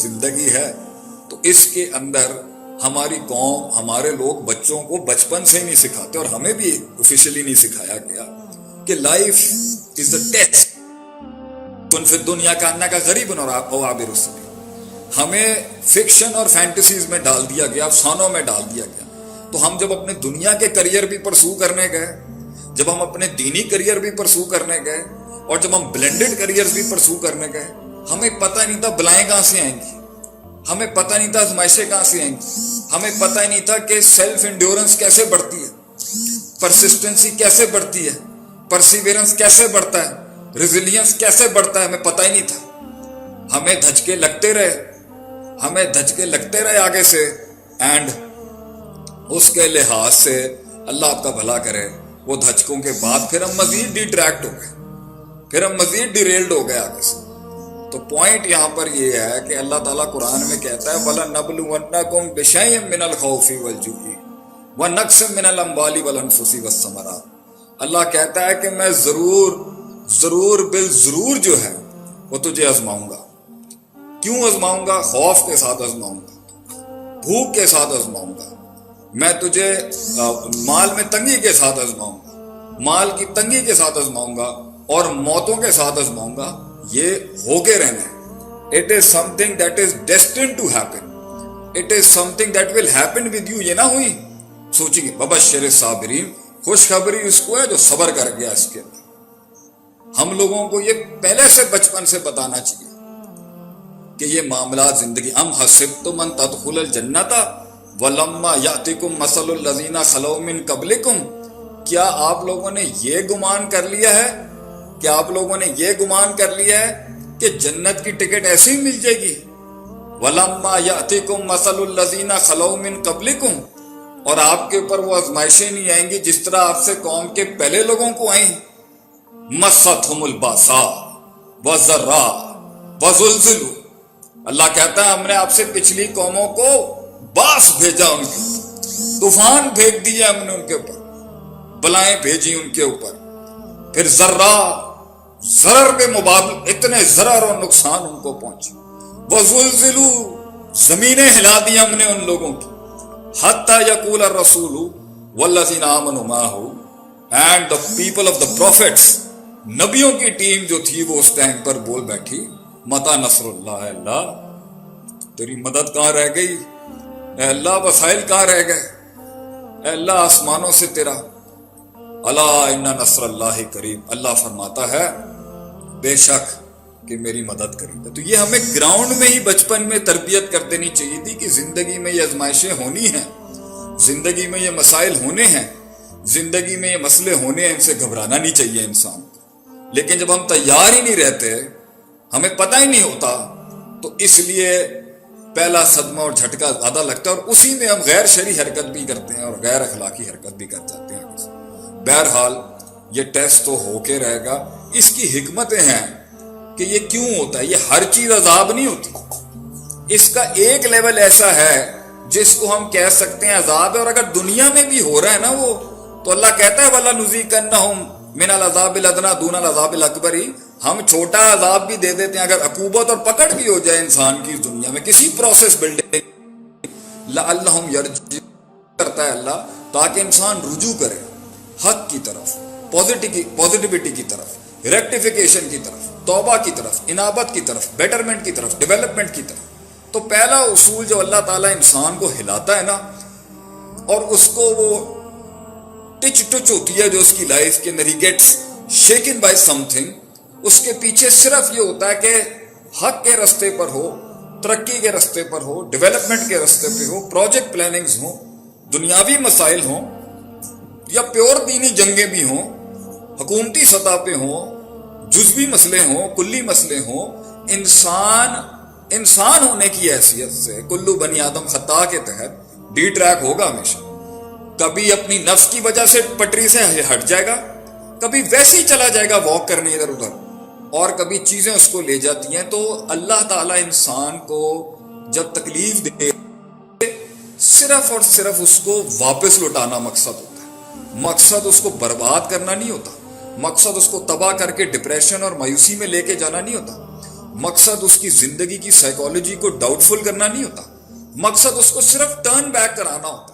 زندگی ہے تو اس کے اندر ہماری قوم، ہمارے لوگ بچوں کو بچپن سے ہی نہیں سکھاتے، اور ہمیں بھی آفیشلی نہیں سکھایا گیا کہ لائف از اے ٹیسٹ، کن فی الدنیا کا انکا غریب اور عابر السبیل۔ ہمیں فکشن اور فینٹیسیز میں ڈال دیا گیا، افسانوں میں ڈال دیا گیا۔ تو ہم جب اپنے دنیا کے کریئر بھی پرسو کرنے گئے، جب ہم اپنے دینی کریئر بھی پرسو کرنے گئے، اور جب ہم بلینڈڈ کریئر بھی پرسو کرنے گئے، ہمیں پتہ نہیں تھا بلائیں کہاں سے آئیں گی، ہمیں پتہ نہیں تھا آزمائشیں کہاں سے آئیں گی، ہمیں پتہ ہی نہیں تھا کہ سیلف انڈیورنس کیسے بڑھتی ہے، پرسسٹنسی کیسے بڑھتی ہے، پرسیورنس کیسے بڑھتا ہے، ریزیلینس کیسے بڑھتا ہے، ہمیں پتہ ہی نہیں تھا۔ ہمیں دھچکے لگتے رہے آگے سے، اینڈ اس کے لحاظ سے اللہ آپ کا بھلا کرے، وہ دھچکوں کے بعد پھر ہم مزید ڈیٹریکٹ ہو گئے، پھر ہم مزید ڈیریلڈ ہو گئے آگے سے۔ تو پوائنٹ یہاں پر یہ ہے کہ اللہ تعالیٰ قرآن میں کہتا ہے وَلَنَبْلُوَنَّكُمْ بِشَيْءٍ مِّنَ الْخَوْفِ وَالْجُوعِ وَنَقْصٍ مِّنَ الْأَمْوَالِ وَالْأَنفُسِ وَالثَّمَرَاتِ۔ اللہ کہتا ہے کہ میں ضرور بالضرور جو ہے وہ تجھے آزماؤں گا۔ کیوں آزماؤں گا؟ خوف کے ساتھ آزماؤں گا، بھوک کے ساتھ آزماؤں گا، میں تجھے مال میں تنگی کے ساتھ آزماؤں گا، مال کی تنگی کے ساتھ آزماؤں گا، اور موتوں کے ساتھ آزماؤں گا۔ یہ ہو کے رہنا ہے۔ It is something that is destined to happen. It is something that will happen with you۔ یہ نہ ہوئی سوچیں گے ببشر الصابرین، خوشخبری اس کو ہے جو صبر کر گیا۔ اس کے اندر ہم لوگوں کو یہ پہلے سے بچپن سے بتانا چاہیے کہ یہ معاملات زندگی۔ ام حسبتم ان تدخلوا الجنۃ ولما یاتکم مثل الذین خلو من قبلکم، کیا آپ لوگوں نے یہ گمان کر لیا ہے کہ جنت کی ٹکٹ ایسے ہی مل جائے گی؟ وَلَمَّا يَأْتِكُمْ مَثَلُ الَّذِينَ خَلَوْا مِن قَبْلِكُمْ، اور آپ کے اوپر وہ آزمائشیں نہیں آئیں گی جس طرح آپ سے قوم کے پہلے لوگوں کو آئیں۔ مَسَّتْهُمُ الْبَأْسَاءُ وَالضَّرَّاءُ وَزُلْزِلُوا، اللہ کہتا ہے ہم نے آپ سے پچھلی قوموں کو باس بھیجا، ان کے طوفان بھیج دیا ہم نے ان کے اوپر، بلائیں بھیجی ان کے اوپر، پھر ضرر کے مقابل اتنے ضرر اور نقصان ان کو پہنچے۔ وَزُلْزِلُوا، زمینیں ہلا دی ہم نے ان لوگوں کی۔ حَتَّى يَقُولَ الرَّسُولُ وَالَّذِينَ آمَنُوا مَعَهُ، and the people of the prophets، نبیوں کی ٹیم جو تھی وہ اس ٹائم پر بول بیٹھی مَتَى نَصْرُ اللَّهِ، اللہ تیری مدد کہاں رہ گئی، اے اللہ وسائل کہاں رہ گئے، اے اللہ آسمانوں سے تیرا، الا ان نصر اللہ قریب، اللہ فرماتا ہے بے شک کہ میری مدد قریب ہے۔ تو یہ ہمیں گراؤنڈ میں ہی بچپن میں تربیت کر دینی چاہیے تھی کہ زندگی میں یہ آزمائشیں ہونی ہیں، زندگی میں یہ مسائل ہونے ہیں، زندگی میں یہ مسئلے ہونے ہیں، ان سے گھبرانا نہیں چاہیے انسان کو۔ لیکن جب ہم تیار ہی نہیں رہتے، ہمیں پتہ ہی نہیں ہوتا، تو اس لیے پہلا صدمہ اور جھٹکا زیادہ لگتا ہے، اور اسی میں ہم غیر شرعی حرکت بھی کرتے ہیں اور غیر اخلاقی حرکت بھی کر جاتے ہیں۔ بہرحال یہ ٹیسٹ تو ہو کے رہے گا۔ اس کی حکمتیں ہیں کہ یہ کیوں ہوتا ہے، یہ ہر چیز عذاب نہیں ہوتی۔ اس کا ایک لیول ایسا ہے جس کو ہم کہہ سکتے ہیں عذاب ہے، اور اگر دنیا میں بھی ہو رہا ہے نا وہ، تو اللہ کہتا ہے وَلَنُذِيقَنَّهُمْ مِنَ الْعَذَابِ الْأَدْنَىٰ دُونَ الْعَذَابِ الْأَكْبَرِ، ہم چھوٹا عذاب بھی دے دیتے ہیں اگر عقوبت اور پکڑ بھی ہو جائے انسان کی اس دنیا میں کسی پروسیس بلڈنگ، لَعَلَّهُمْ يَرْجِعُونَ، کرتا ہے اللہ تاکہ انسان رجوع کرے حق کی طرف، پوزیٹیوٹی کی طرف، ریکٹیفیکیشن کی طرف، توبہ کی طرف، انابت کی طرف، بیٹرمنٹ کی طرف، ڈیولپمنٹ کی طرف۔ تو پہلا اصول جو اللہ تعالیٰ انسان کو ہلاتا ہے نا، اور اس کو وہ ٹچ ہوتی ہے جو اس کی لائف کے اندر، he gets shaken by something, اس کے پیچھے صرف یہ ہوتا ہے کہ حق کے رستے پر ہو، ترقی کے رستے پر ہو، ڈیولپمنٹ کے رستے پہ ہو، پروجیکٹ پلاننگز ہوں، دنیاوی مسائل ہوں، یا پیور دینی جنگیں بھی ہوں، حکومتی سطح پہ ہوں، جزوی مسئلے ہوں، کلی مسئلے ہوں، انسان ہونے کی حیثیت سے کلو بنی آدم خطا کے تحت ڈی ٹریک ہوگا ہمیشہ۔ کبھی اپنی نفس کی وجہ سے پٹری سے ہٹ جائے گا، کبھی ویسے ہی چلا جائے گا واک کرنے ادھر ادھر، اور کبھی چیزیں اس کو لے جاتی ہیں۔ تو اللہ تعالیٰ انسان کو جب تکلیف دے صرف اور صرف اس کو واپس لوٹانا مقصد ہوتا ہے، مقصد اس کو برباد کرنا نہیں ہوتا، مقصد اس کو تباہ کر کے ڈپریشن اور مایوسی میں لے کے جانا نہیں ہوتا۔ مقصد اس کی زندگی کی سائیکالوجی کو ڈاؤٹ فل کرنا نہیں ہوتا، مقصد اس کو صرف ٹرن بیک کرانا ہوتا ہے۔